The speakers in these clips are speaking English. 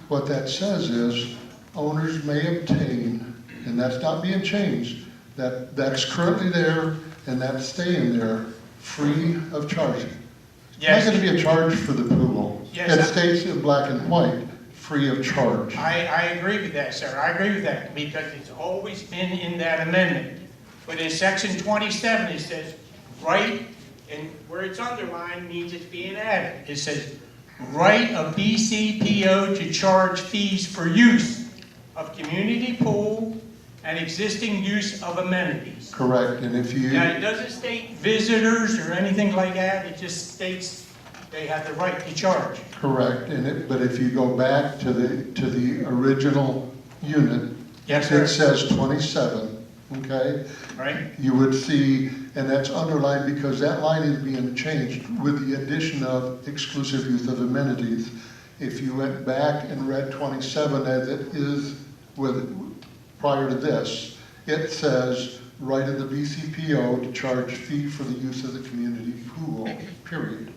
what that says is owners may obtain, and that's not being changed, that's currently there and that's staying there free of charge. Yes. It's not going to be a charge for the pool. Yes, It states in black and white, free of charge. I agree with that, sir. I agree with that because it's always been in that amendment. But in section 27, it says, right, and where it's underlined means it's being added. It says, right of BCPO to charge fees for use of community pool and existing use of amenities. Correct, and if you... Now, it doesn't state visitors or anything like that. It just states they have the right to charge. Correct, but if you go back to the original unit, Yes, sir. it says 27, okay? Right? You would see, and that's underlined because that line is being changed with the addition of exclusive use of amenities. If you went back and read 27 as it is prior to this, it says right of the BCPO to charge fee for the use of the community pool, period.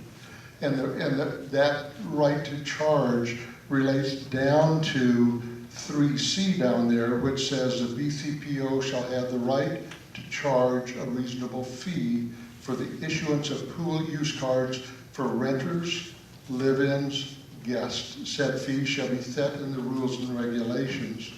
And that right to charge relates down to 3C down there, which says the BCPO shall have the right to charge a reasonable fee for the issuance of pool use cards for renters, live-ins, guests. Said fee shall be set in the rules and regulations.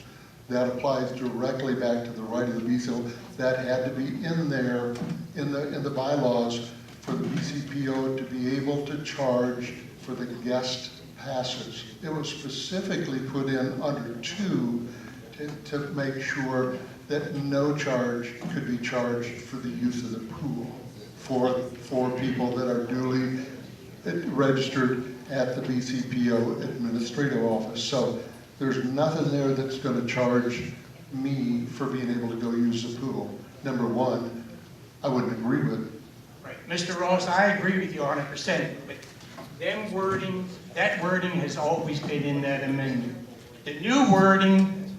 That applies directly back to the right of the BCPO. That had to be in there in the bylaws for the BCPO to be able to charge for the guest passes. It was specifically put in under 2 to make sure that no charge could be charged for the use of the pool for people that are duly registered at the BCPO administrative office. So there's nothing there that's going to charge me for being able to go use the pool. Number one, I wouldn't agree with it. Right. Mr. Ross, I agree with you 100%, but that wording has always been in that amendment. The new wording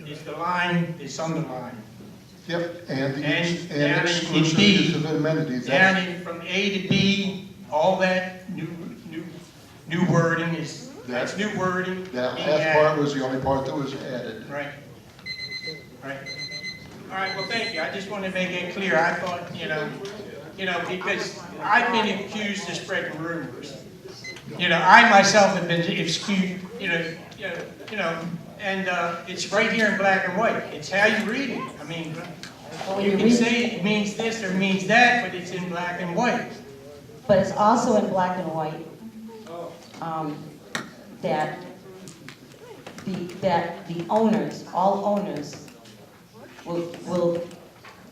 is the line that's underlined. Yep, and down in exclusive B, use of amenities. Down in from A to B, all that new wording is, that's new wording. That being last added. part was the only part that was added. Right. Right. All right, well, thank you. I just wanted to make it clear. I thought, you know, because I've been accused of spreading rumors. I myself have been accused, and it's right here in black and white. It's how you read it. I mean, you can say it means this or means that, but it's in black and white. But it's also in black and white that the owners, all owners, will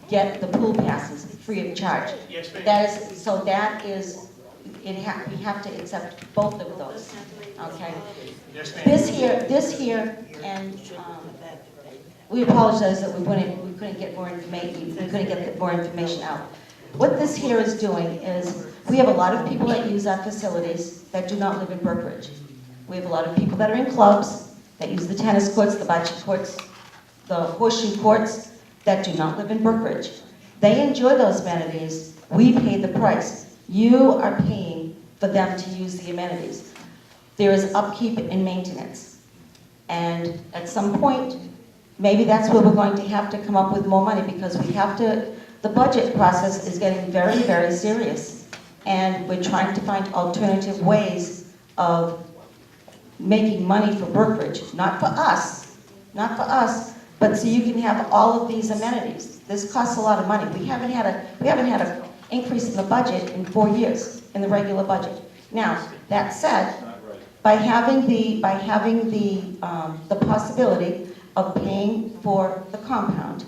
get the pool passes free of charge. Yes, ma'am. We have to accept both of those, okay? Yes, ma'am. This here, and we apologize that we couldn't get more information. We couldn't get more information out. What this here is doing is we have a lot of people that use our facilities that do not live in Brookridge. We have a lot of people that are in clubs that use the tennis courts, the bocce courts, the horseshoe courts that do not live in Brookridge. They enjoy those amenities. We pay the price. You are paying for them to use the amenities. There is upkeep and maintenance. And at some point, maybe that's where we're going to have to come up with more money because the budget process is getting very, very serious. And we're trying to find alternative ways of making money for Brookridge, not for us, but so you can have all of these amenities. This costs a lot of money. We haven't had an increase in the budget in 4 years in the regular budget. Now, that said, by having the possibility of paying for the compound,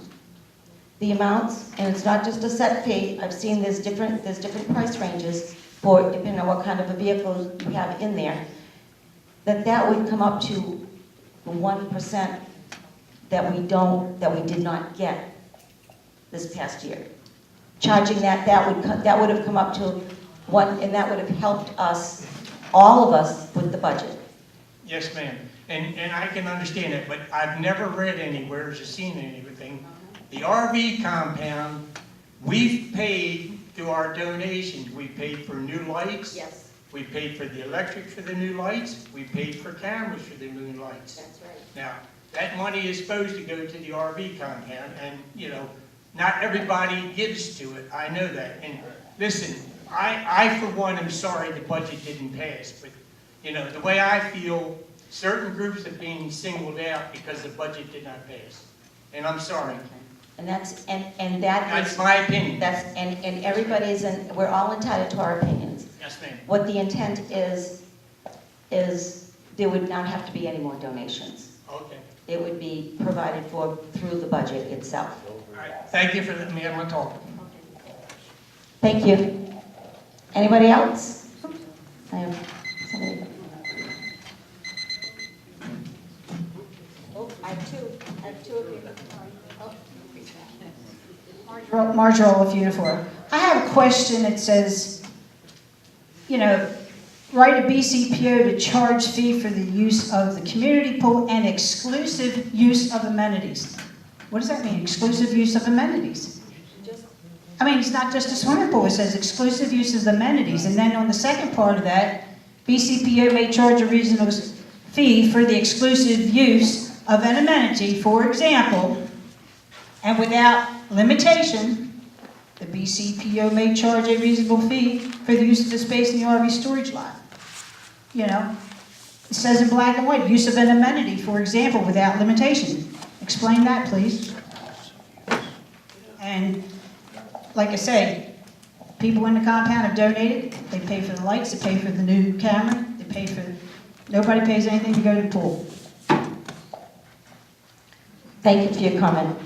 the amounts, and it's not just a set fee. I've seen there's different price ranges for depending on what kind of a vehicle you have in there. That would come up to the 1% that we did not get this past year. Charging that would have come up to one, and that would have helped us, all of us, with the budget. Yes, ma'am. And I can understand it, but I've never read anywhere or seen anything. The RV compound, we've paid through our donations. We paid for new lights. Yes. We paid for the electric for the new lights, we paid for cameras for the new lights. That's right. Now, that money is supposed to go to the RV compound, and, you know, not everybody gives to it, I know that. And listen, I for one am sorry the budget didn't pass, but, you know, the way I feel, certain groups are being singled out because the budget did not pass. And I'm sorry. And that's That's my opinion. and everybody's, we're all entitled to our opinions. Yes, ma'am. What the intent is there would not have to be any more donations. Okay. It would be provided for through the budget itself. All right. Thank you for letting me have my talk. Thank you. Anybody else? I have somebody. Oh, I have two of you. Marjorie of Unifor. I have a question that says, you know, write a BCPO to charge fee for the use of the community pool and exclusive use of amenities. What does that mean, exclusive use of amenities? I mean, it's not just a swimming pool, it says exclusive use of amenities. And then on the second part of that, BCPO may charge a reasonable fee for the exclusive use of an amenity, for example, and without limitation, the BCPO may charge a reasonable fee for the use of the space in the RV storage lot. You know, it says in black and white, use of an amenity, for example, without limitation. Explain that, please. And like I say, people in the compound have donated. They pay for the lights, they pay for the new camera, they pay for, nobody pays anything to go to the pool. Thank you for your comment.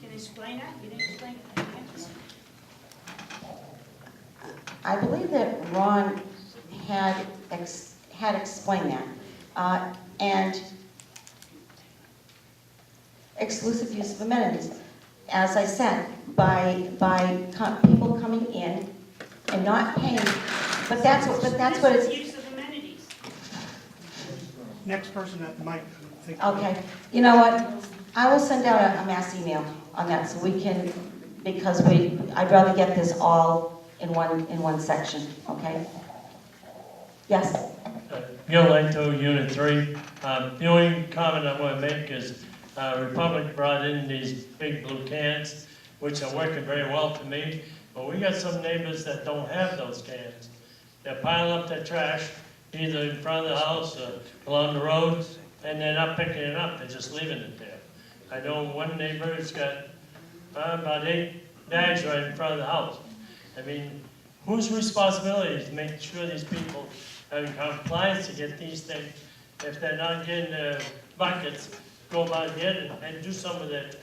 Can you explain that? You didn't explain it. I believe that Ron had explained that. And exclusive use of amenities. As I said, by people coming in and not paying, but that's what it's. Use of amenities. Next person at the mic. Okay, you know what? I will send out a mass email on that so we can, because I'd rather get this all in one section, okay? Yes? Gil Lento, Unit 3. The only comment I want to make is Republic brought in these big blue cans, which are working very well for me, but we got some neighbors that don't have those cans. They're piling up their trash, either in front of the house or along the road, and they're not picking it up, they're just leaving it there. I know one neighbor has got about 8 bags right in front of the house. I mean, whose responsibility is to make sure these people are in compliance to get these things? If they're not getting their buckets, go about here and do some of that.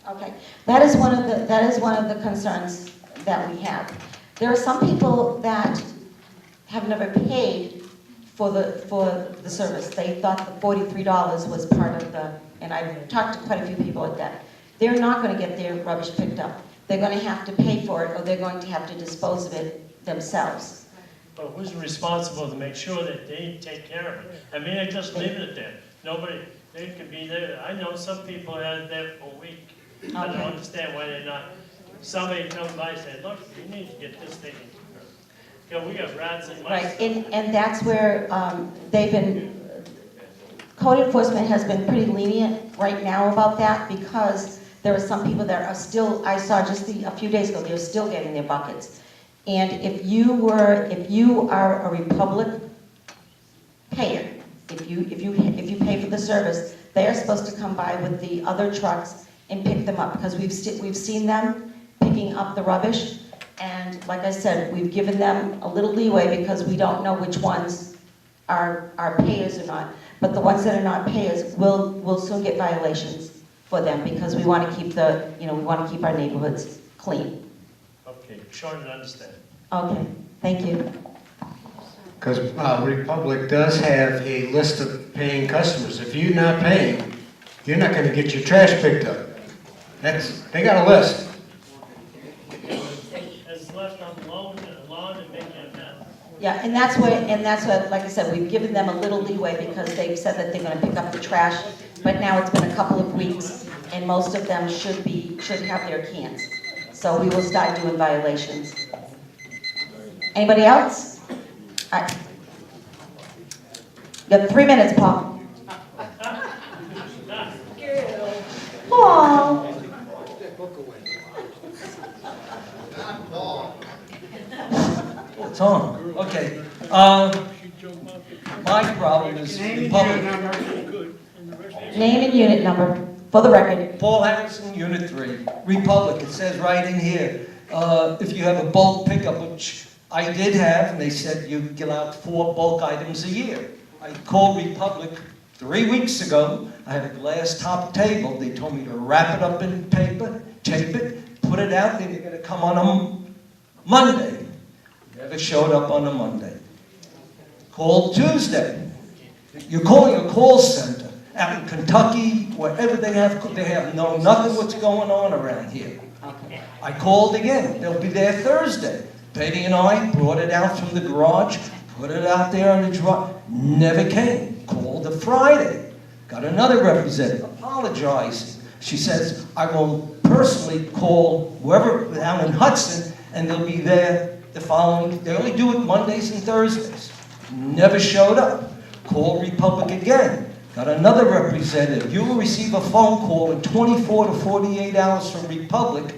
Okay, that is one of the concerns that we have. There are some people that have never paid for the service. They thought the $43 was part of the, and I've talked to quite a few people like that. They're not going to get their rubbish picked up. They're going to have to pay for it, or they're going to have to dispose of it themselves. But who's responsible to make sure that they take care of it? I mean, they're just leaving it there. Nobody, they could be there. I know some people had it there for a week. I don't understand why they're not. Somebody comes by and says, look, you need to get this taken care of. You know, we got rats and mice. Right, and that's where they've been, code enforcement has been pretty lenient right now about that, because there are some people that are still, I saw just a few days ago, they're still getting their buckets. And if you are a Republic payer, if you pay for the service, they are supposed to come by with the other trucks and pick them up, because we've seen them picking up the rubbish. And like I said, we've given them a little leeway because we don't know which ones are payers or not. But the ones that are not payers will soon get violations for them, because we want to keep we want to keep our neighborhoods clean. Okay, sure to understand. Okay, thank you. Because Republic does have a list of paying customers. If you're not paying, you're not going to get your trash picked up. They got a list. It's left on the lawn and making a mess. Yeah, and that's what, like I said, we've given them a little leeway because they've said that they're going to pick up the trash. But now it's been a couple of weeks, and most of them should be should have their cans. So we will start doing violations. Anybody else? All right. You have 3 minutes, Paul. Paul. It's on, okay. My problem is Republic. Name and unit number, for the record. Paul Harrison, Unit 3, Republic, it says right in here, if you have a bulk pickup, which I did have, and they said you get out 4 bulk items a year. I called Republic 3 weeks ago, I had a glass top table, they told me to wrap it up in paper, tape it, put it out, they were gonna come on a Monday. Never showed up on a Monday. Called Tuesday. You're calling a call center out in Kentucky, wherever they have know nothing what's going on around here. I called again. They'll be there Thursday. Betty and I brought it out from the garage, put it out there on the drive. Never came. Called the Friday. Got another representative. Apologized. She says, I will personally call whoever down in Hudson, and they'll be there the following. They only do it Mondays and Thursdays. Never showed up. Called Republic again. Got another representative. You will receive a phone call in 24 to 48 hours from Republic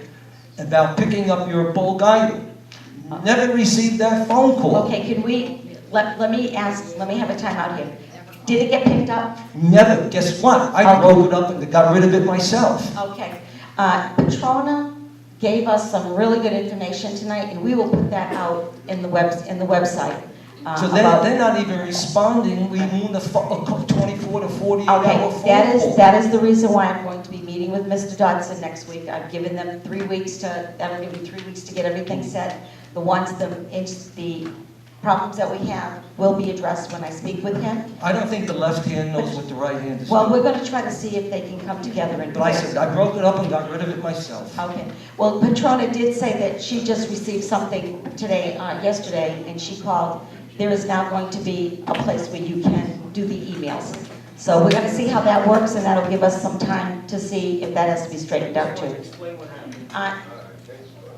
about picking up your bulk item. Never received that phone call. Okay, can we, let me have a timeout here. Did it get picked up? Never. Guess what? I broke it up and got rid of it myself. Okay. Petrona gave us some really good information tonight, and we will put that out in the website. So they're not even responding. We need a 24 to 48 hour phone call. Okay, that is the reason why I'm going to be meeting with Mr. Dodson next week. I've given them 3 weeks to, that'll give me 3 weeks to get everything set. The problems that we have will be addressed when I speak with him. I don't think the left hand knows what the right hand is Well, doing. we're going to try to see if they can come together and. But I said, I broke it up and got rid of it myself. Okay. Well, Petrona did say that she just received something today, yesterday, and she called. There is now going to be a place where you can do the emails. So we're going to see how that works, and that'll give us some time to see if that has to be straightened out too.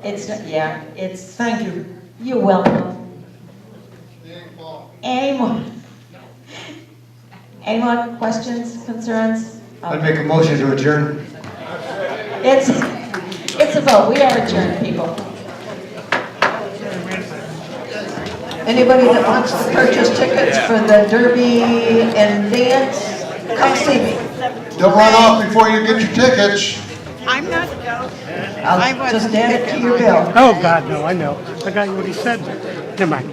It's. Thank you. You're welcome. Any more questions, concerns? I'd make a motion to adjourn. It's a vote. We are adjourned, people. Anybody that wants to purchase tickets for the Derby and dance, come see me. Don't run off before you get your tickets. I'm not, I'll just add it to your bill. oh God, no, I know. I got what he said. Never mind.